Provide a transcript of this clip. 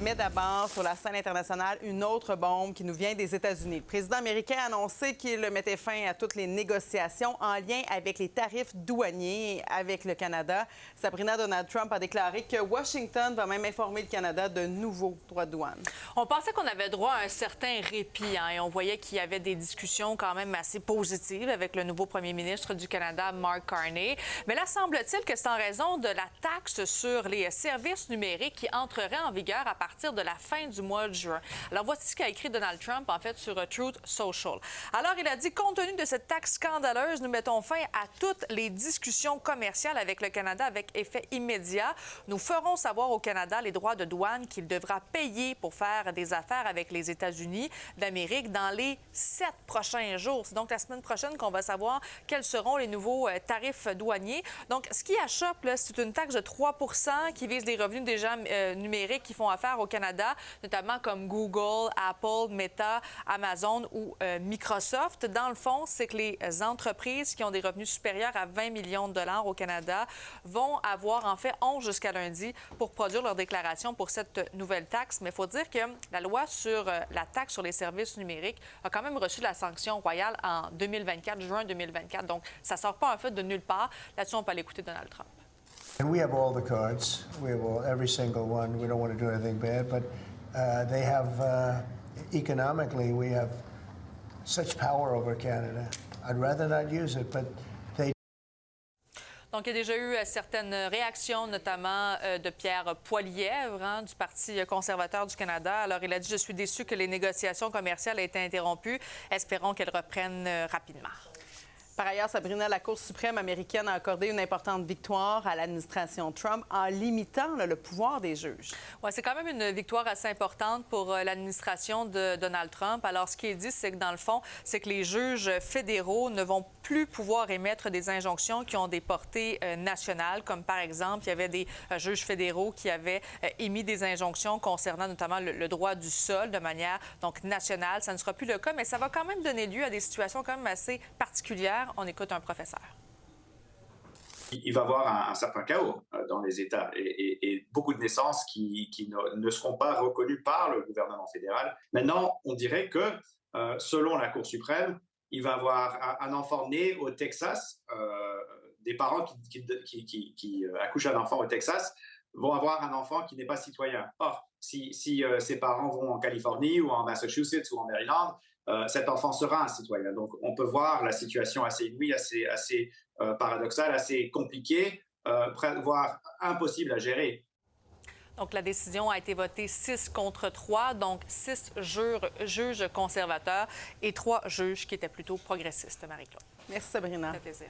Mais d'abord, sur la scène internationale, une autre bombe qui nous vient des États-Unis. Le président américain a annoncé qu'il mettait fin à toutes les négociations en lien avec les tarifs douaniers avec le Canada. Sabrina, Donald Trump a déclaré que Washington va même informer le Canada de nouveaux droits de douane. On pensait qu'on avait droit à un certain répit, et on voyait qu'il y avait des discussions quand même assez positives avec le nouveau premier ministre du Canada, Mark Carney. Mais là, semble-t-il que c'est en raison de la taxe sur les services numériques qui entrerait en vigueur à partir de la fin du mois de juin. Alors, voici ce qu'a écrit Donald Trump, en fait, sur Truth Social. Alors, il a dit, compte tenu de cette taxe scandaleuse, nous mettons fin à toutes les discussions commerciales avec le Canada avec effet immédiat. Nous ferons savoir au Canada les droits de douane qu'il devra payer pour faire des affaires avec les États-Unis d'Amérique dans les 7 prochains jours. C'est donc la semaine prochaine qu'on va savoir quels seront les nouveaux tarifs douaniers. Donc, ce qui achoppe, c'est une taxe de 3 qui vise les revenus des gens numériques qui font affaire au Canada, notamment comme Google, Apple, Meta, Amazon ou Microsoft. Dans le fond, c'est que les entreprises qui ont des revenus supérieurs à 20 millions de dollars au Canada vont avoir, en fait, 11 jusqu'à lundi pour produire leur déclaration pour cette nouvelle taxe. Mais il faut dire que la loi sur la taxe sur les services numériques a quand même reçu la sanction royale en 2024, juin 2024. Donc, ça ne sort pas en fait de nulle part. Là-dessus, on peut aller écouter Donald Trump. And we have all the cards. We have every single one. We don't want to do anything bad, but they have, economically, we have such power over Canada. I'd rather not use it, but they. Donc, il y a déjà eu certaines réactions, notamment de Pierre Poilievre, du Parti conservateur du Canada. Alors, il a dit « Je suis déçu que les négociations commerciales aient été interrompues. Espérons qu'elles reprennent rapidement. » Par ailleurs, Sabrina, la Cour suprême américaine a accordé une importante victoire à l'administration Trump en limitant le pouvoir des juges. Oui, c'est quand même une victoire assez importante pour l'administration de Donald Trump. Alors, ce qui est dit, c'est que dans le fond, c'est que les juges fédéraux ne vont plus pouvoir émettre des injonctions qui ont des portées nationales, comme par exemple, il y avait des juges fédéraux qui avaient émis des injonctions concernant notamment le droit du sol de manière donc nationale. Ça ne sera plus le cas, mais ça va quand même donner lieu à des situations quand même assez particulières. On écoute un professeur. Il va y avoir un certain chaos dans les États et beaucoup de naissances qui ne seront pas reconnues par le gouvernement fédéral. Maintenant, on dirait que, selon la Cour suprême, il va y avoir un enfant né au Texas, des parents qui accouchent un enfant au Texas vont avoir un enfant qui n'est pas citoyen. Or, si ses parents vont en Californie ou en Massachusetts ou en Maryland, cet enfant sera un citoyen. Donc, on peut voir la situation assez inouïe, assez paradoxale, assez compliquée, voire impossible à gérer. Donc, la décision a été votée 6 contre 3, donc 6 juges conservateurs et 3 juges qui étaient plutôt progressistes, Marie-Claude. Merci, Sabrina. Ça fait plaisir.